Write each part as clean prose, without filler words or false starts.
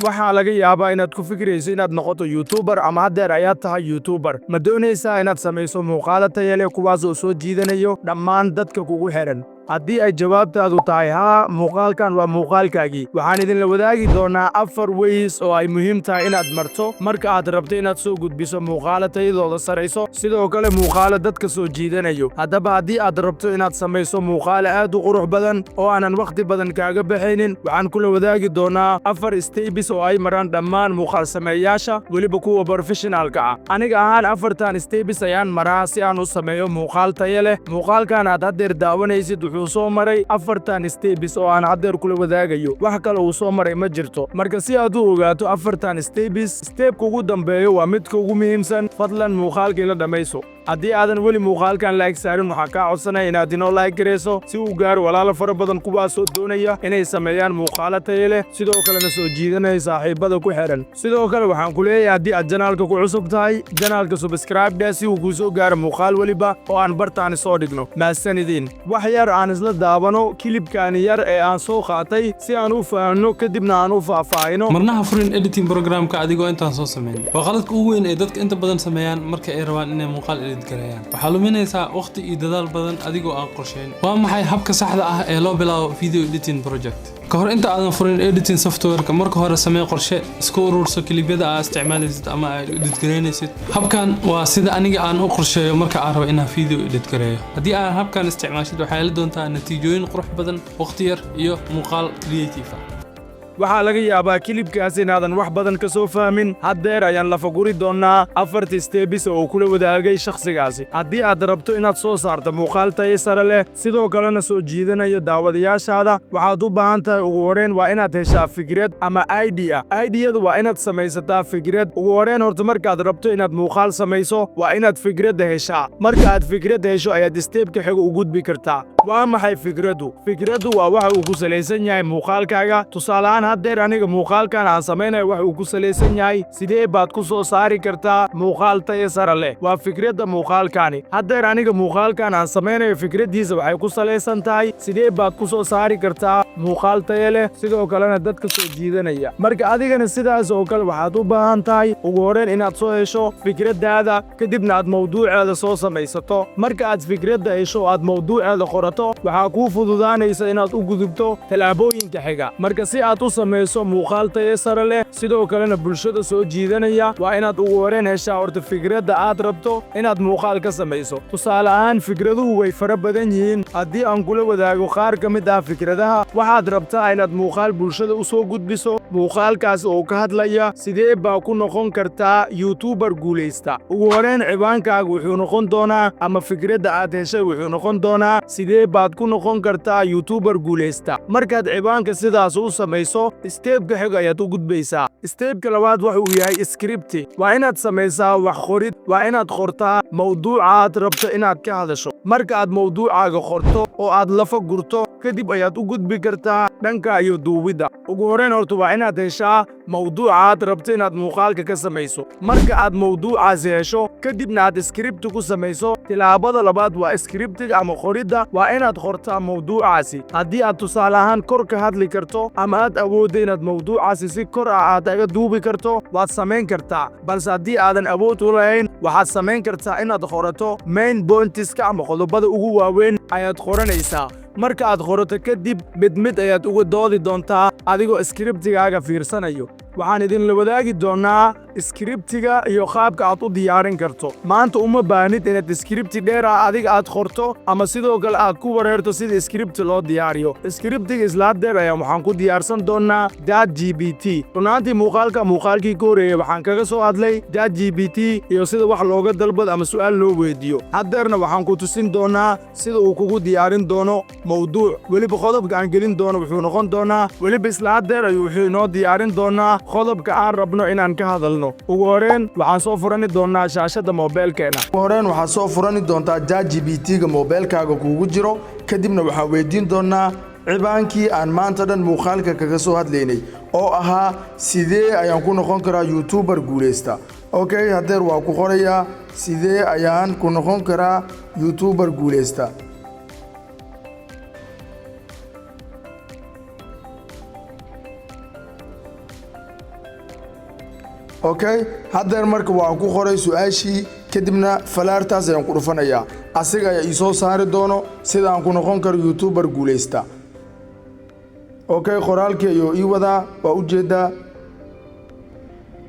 waxaa laga yaabaa inaad ku fikirayso inaad noqoto YouTuber ama haddeer ayaad tahay YouTuber ma doonaysaa inaad samayso muuqaalo tayo leh kuwaas oo soo jiidanayo dhammaan dadka kugu xiran haddii ay jawaabtaadu tahay haa muuqaalkan waa muuqaalkaagii waxaan idinla wadaagi doonaa 4 ways oo ay muhiim tahay inaad marto marka aad rabto inaad soo gudbiso muuqaalo tayadooda sarayso sidoo kale muuqaalo dadka soo jiidanayo haddaba haddii aad rabto inaad samayso muuqaalo aad u qurux badan oo aanan wakhti badan kaaga baxaynin waxaan kula wadaagi doonaa 4 steps oo ay maraan dhammaan muuqaal sameeyaasha weliba kuwa professionalka ah aniga ahaan 4tan steps ayaan maraa si aan u sameeyo muuqaal tayo leh muuqaalkan aad haddeer daawanaysid wuxuu soo maray 4tan steps oo aan haddeer kula wadaagayo wax kale uu soo maray ma jirto marka si aad u ogaato 4tan steps stepka ugu dambeeyo waa midka ugu muhiimsan fadlan muuqaalkii la dhamayso haddii aadan weli muuqaalkan like saarin waxaan kaa codsanaya inaad inoo like garayso si uu gaaro walaalo fara badan kuwaasoo doonaya inay sameeyaan muuqaalo tayo leh sidoo kalena soo jiidanaya saaxiibada ku xiran sidoo kale waxaan ku leeyahay haddii aad janaalka ku cusub tahay janaalka subscribe dheh si uu kuu soo gaaro muuqaal weliba oo aan bartaani soo dhigno mahadsanidin wax yar aan isla daawano kilibkaani yar ee aan soo qaatay si aan u fahanno kadibna aan u faahfaahino marnaha furin editing programka adigoo intaan soo sameyn waa qaladka ugu weyn ee dadka inta badan sameeyaan marka ay rabaan inay muuqaal waxaa luminaysaa waqti iyo dadaal badan adigoo aan qorsheyn waa maxay habka saxda ah ee loo bilaabo video editing project ka hor inta aadan furin editing software-ka marka hore samee qorshe isku ururso kilibyada aad isticmaalaysid ama aad edit gareynaysid habkan waa sida aniga aan u qorsheeyo marka aan rabo inaan video edit gareeyo haddii aan habkan isticmaashid waxay heli doontaa natiijooyin qurux badan waqti yar iyo muuqaal creative ah waxaa laga yaabaa kilibkaas inaadan wax badan ka soo fahmin haddeer ayaan lafaguri doonnaa 4 steps oo kula wadaagay shakhsigaasi haddii aad rabto inaad soo saarto muuqaal tayo sare leh sidoo kalena soo jiidanayo daawadayaashaada waxaad u baahan tahay ugu horrayn waa inaad heshaa fikrad ama ideyadu waa inaad samaysataa fikrad ugu horrayn horta markaad rabto inaad muuqaal samayso waa inaad fikradda heshaa marka aad fikradda hesho ayaad steebka xiga u gudbi kartaa waa maxay fikraddu waa waxa uu ku salaysan yahay muuqaalkaaga tusaalehaan haddeer aniga muuqaalkan aan samaynayo wax uu ku salaysan yahay sidee baad ku soo saari kartaa muuqaal tayo sare leh waa fikradda muuqaalkani haddeer aniga muuqaalkan aan samaynayo fikraddiisa waxay ku salaysan tahay sidee baad ku soo saari kartaa muuqaal tayo leh sidoo kalena dadka soo jiidanaya marka adigana sidaas oo kale waxaad u baahan tahay ugu horrayn inaad soo hesho fikraddaada kadibna aad mawduuceeda soo samaysato marka aad fikradda hesho aad mawduuceeda qorato waxaa kuu fududaanaysa inaad u gudubto tallaabooyinka xiga marka si aad u samayso muuqaal tayo sare leh sidoo kalena bulshada soo jiidanaya waa inaad ugu horrayn heshaa horta fikradda aad rabto inaad muuqaal ka samayso tusaale ahaan fikraduhu way fara badan yihiin haddii aan kula wadaago qaar ka mid ah fikradaha waxaad rabtaa inaad muuqaal bulshada u soo gudbiso muuqaalkaas oo ka hadlaya sidee baa ku noqon kartaa YouTuber guulaysta ugu horrayn ciwaankaaga wuxuu noqon doonaa ama fikradda aad heshay wuxuu noqon doonaa sidee baad ku noqon kartaa YouTuber guulaysta markaad ciwaanka sidaas u samayso steebka xiga ayaad u gudbaysaa steebka labaad waxa uu yahay scripti waa inaad samaysaa wax qorid waa inaad qortaa mawduuca aad rabto inaad ka hadasho marka aad mawduucaaga qorto oo aad lafa gurto kadib ayaad u gudbi kartaa dhanka iyo duubidda ugu horrayn horta waa inaad heshaa mawduuca aad rabto inaad muuqaalka ka samayso marka aad mawduucaasi hesho kadibna aad scripti ku samayso tilaabada labaad waa scriptiga ama qoridda waa inaad qortaa mawduucaasi haddii aad tusaale ahaan kor ka hadli karto ama aad awoodda inaad mawduucaasi si kor ah aad aga duubi karto waad samayn kartaa balse haddii aadan awood u lahayn waxaad samayn kartaa inaad qorato main pointiska ama qodobada ugu waaweyn ayaad qoranaysaa marka aad qorato kadib mid ayaad uga doodi doontaa adigoo scriptigaaga fiirsanayo waxaan idinla wadaagi doonaa scriptiga iyo qaabka aad u diyaarin karto maanta uma baahnid inaad scripti dheer ah adiga aad qorto ama sidoo kale aad ku wareerto sida scripti loo diyaariyo scriptiga isla haddeer ayaa waxaan ku diyaarsan doonaa ChatGPT runaantii muuqaalkii ka horeeyey waxaan kaga soo hadlay ChatGPT iyo sida wax looga dalbado ama su'aal loo weydiiyo haddeerna waxaan ku tusin doonaa sida uu kugu diyaarin doono mawduuc weliba qodobka aan gelin doono wuxuu noqon doonaa weliba isla haddeer ayuu wuxuu inoo diyaarin doonaa qodobka aan rabno inaan ka hadalno ugu horrayn waxaan soo furani doonaa shaashadda moobeelkeena ugu horrayn waxaad soo furani doontaa ChatGPT-ga moobeelkaaga kuugu jiro kadibna waxaan weydiin doonaa cibaankii aan maanta dhan muuqaalka kaga soo hadlaynay oo ahaa sidee ayaan ku noqon karaa YouTuber guulaysta okay haddeer waa ku qorayaa sidee ayaan ku noqon karaa YouTuber guulaysta okay haddeer marka waan ku qoray su'aashii kadibna falaartaas ayaan ku dhufanayaa asiga ayaa ii soo saari doono sida aan ku noqon karo youtuber guuleysta okay qoraalkii ayuu ii wadaa waa ujeedaa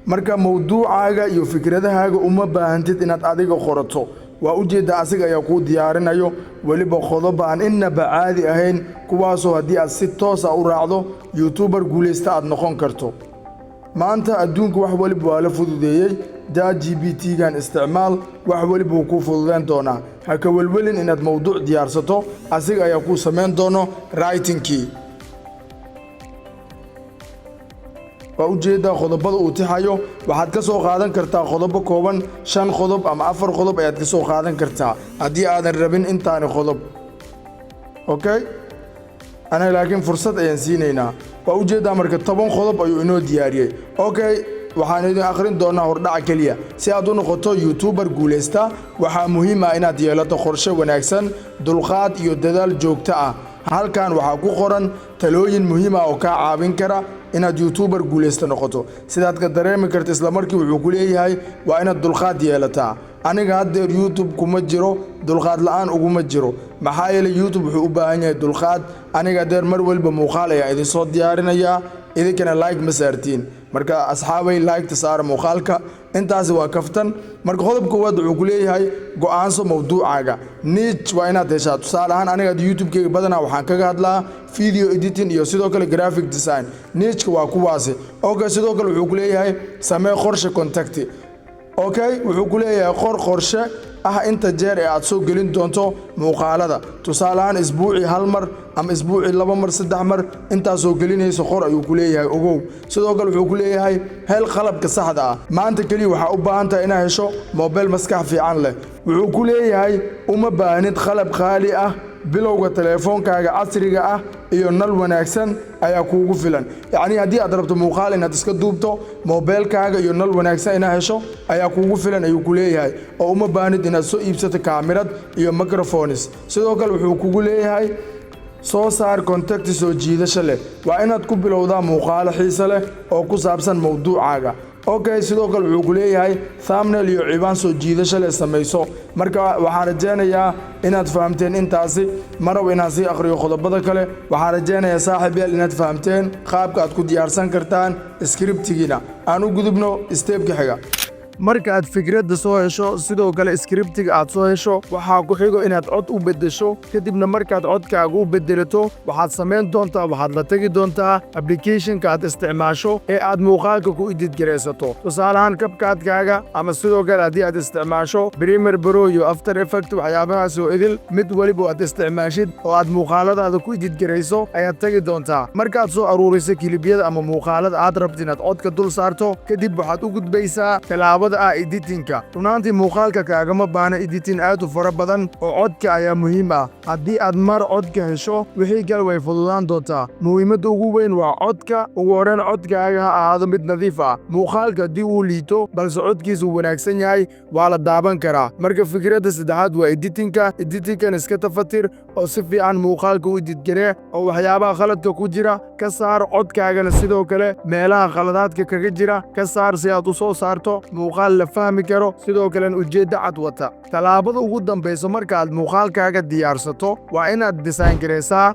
marka mawduucaaga iyo fikradahaaga uma baahantid inaad adiga qorato waa ujeedaa asiga ayaa kuu diyaarinayo weliba qodob aan innaba caadi ahayn kuwaasoo haddii aad si toos ah u raacdo youtuber guuleysta aad noqon karto maanta adduunka wax waliba waa la fududeeyey ChatGPT-gan isticmaal wax waliba wuu kuu fududeyn doonaa ha ka welwelin inaad mawduuc diyaarsato asiga ayaa kuu samayn doono writingkii waa ujeedaa qodobada uu tixayo waxaad ka soo qaadan kartaa qodobo kooban 5 qodob ama 4 qodob ayaad ka soo qaadan kartaa haddii aadan rabin intaani qodob okay ana laakiin fursad ayaan siinaynaa waa ujeedaa marka 10 qodob ayuu inoo diyaariyey okay waxaan idin akhrin doonaa hordhaca kaliya si aad u noqoto youtuber guuleysta waxaa muhiim ah inaad yeelato qorshe wanaagsan dulqaad iyo dadaal joogto ah halkan waxaa ku qoran talooyin muhiim ah oo ka caawin kara inaad youtuber guuleysta noqoto sidaad ka dareemi karto isla markii wuxuu ku leeyahay waa inaad dulqaad yeelataa aniga haddeer youtube kuma jiro dulqaad la'aan uguma jiro maxaa yeelay youtube wuxuu u baahan yahay dulqaad aniga haddeer mar walba muuqaal ayaa idin soo diyaarinayaa idinkana like ma saartiin marka asxaabay like-ta saara muuqaalka intaasi waa kaftan marka qodob koowaad wuxuu ku leeyahay go'aanso mawduucaaga niche waa inaad heshaa tusaale ahaan aniga youtube-kayga badanaa waxaan kaga hadlaa video editing iyo sidoo kale graphic design niche-ka waa kuwaasi okay sidoo kale wuxuu ku leeyahay samee qorshe contact okay wuxuu ku leeyahay qorshe ah inta jeer ee aad soo gelin doonto muuqaalada tusaale ahaan isbuucii 1 mar ama isbuucii 2 mar 3 mar inta soo gelinayso qor ayuu ku leeyahay ogow sidoo kale wuxuu ku leeyahay hel qalabka saxda ah maanta kaliya waxa u baahan tahay inaad hesho mobile maskax fiican leh wuxuu ku leeyahay uma baahnid qalab qaali ah bilowga telefoonkaaga casriga ah iyo nal wanaagsan ayaa kuugu filan yacni haddii aad rabto muuqaal inaad iska duubto mobilkaaga iyo nal wanaagsan inaad hesho ayaa kuugu filan ayuu ku leeyahay oo uma baahnid inaad soo iibsato kaamirad iyo microphones sidoo kale wuxuu kugu leeyahay soo saar contact soo jiidasho leh waa inaad ku bilowdaa muuqaalo xiiso leh oo ku saabsan mawduucaaga okay sidoo kale wuxuu ku leeyahay thumbnail iyo ciwaan soo jiidasho leh samayso marka waxaan rajaynayaa inaad fahamteen intaasi marab inaad sii akhriyo qodobada kale waxaan rajaynayaa saaxiibayaal inaad fahamteen qaabka aad ku diyaarsan kartaan scriptigiina aan u gudubno stepka xiga marka aad fikradda soo hesho sidoo kale scriptiga aad soo hesho waxaa ku xigo inaad cod u beddesho kadibna markaad codkaaga u beddelato waxaad samayn doontaa waxaad la tegi doontaa applicationka aad isticmaasho ee aad muuqaalka ku edit garaysato tusaale ahaan CapCut-kaaga ama sidoo kale haddii aad isticmaasho Premiere Pro iyo After Effects waxyaabahaas oo idil mid waliba aad isticmaashid oo aad muuqaaladaada ku edit garayso ayaad tegi doontaa markaad soo aruuriso kilibyada ama muuqaalada aad rabto inaad codka dul saarto kadib waxaad u gudbaysaa talaabada editinka runaantii muuqaalka kaagama baana editing aad u fara badan oo codka ayaa muhiim ah haddii aad mar codka hesho wixii kale way fududaan doontaa muhiimadda ugu weyn waa codka ugu horreyn codkaaga ha ahaado mid nadiif ah muuqaalka haddii uu liito balse codkiisu wanaagsan yahay waa la daaban karaa marka fikradda saddexaad waa editingkan iska tafatir oo si fiican muuqaalka u editgaree oo waxyaabaha khaladka ku jira ka saar codkaagana sidoo kale meelaha khaladaadka kaga jira ka saar si aad u soo saarto muuqaal la fahmi karo sidoo kalena ujeeddo cad wata talaabada ugu dambaysa markaad muuqaalkaaga diyaarsato waa inaad design garaysaa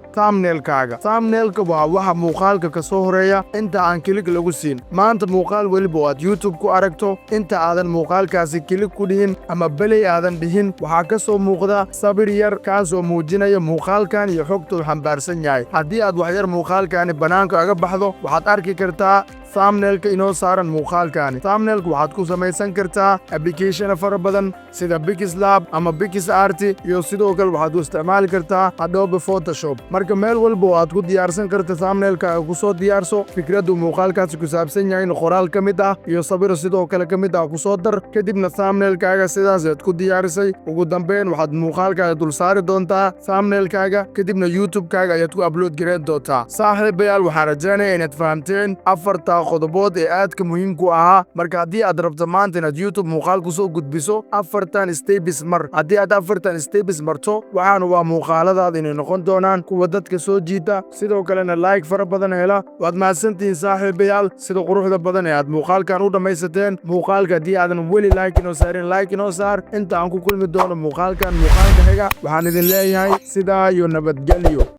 thumbnailka waa waxa muuqaalka ka soo horeeya inta aan kilig lagu siin maanta muuqaal weliba oo aad youtube ku aragto inta aadan muuqaalkaasi kilig ku dhihin ama belay aadan dhihin waxaa ka soo muuqda sabir yar kaasoo muujinaya muuqaalkan iyo xogtuu xambaarsan yahay haddii aad wax yar muuqaalkaani bannaanka aga baxdo waxaad arki kartaa thumbnailka inoo saaran muuqaalkaani thumbnailka waxaad ku samaysan kartaa application fara badan sida Pixlab ama PixArt iyo sidoo kale waxaad u isticmaali kartaa Adobe Photoshop marka meel walba oo aad ku diyaarsan karto thumbnailka ku soo diyaarso fikraddu muuqaalkaasi ku saabsan yahay qoraal ka mid ah iyo sawir sidoo kale ka mid ah ku soo dar kadibna thumbnailkaaga sidaas aad ku diyaarisay ugu dambeyn waxaad muuqaalkaaga dul saari doontaa thumbnailkaaga kadibna YouTube-kaaga ayaad ku upload gareyn doontaa saaxiibayaal waxaan rajaynayaa inaad fahamteen 4 qodobood ee aadka muhiimku ahaa marka haddii aad rabto maanta inaad youtube muuqaal ku soo gudbiso 4 steps mar haddii aad 4 steps marto waxaana waa muuqaaladaada inay noqon doonaan kuwa dadka soo jiita sidoo kalena like fara badan hela waad mahadsantihiin saaxiibayaal sida quruxda badan ee aad muuqaalkan u dhammaysateen muuqaalka haddii aadan weli like inoo saarin like inoo saar inta aan ku kulmi doono muuqaalka xiga waxaan idin leeyahay sidaa iyo nabadgelyo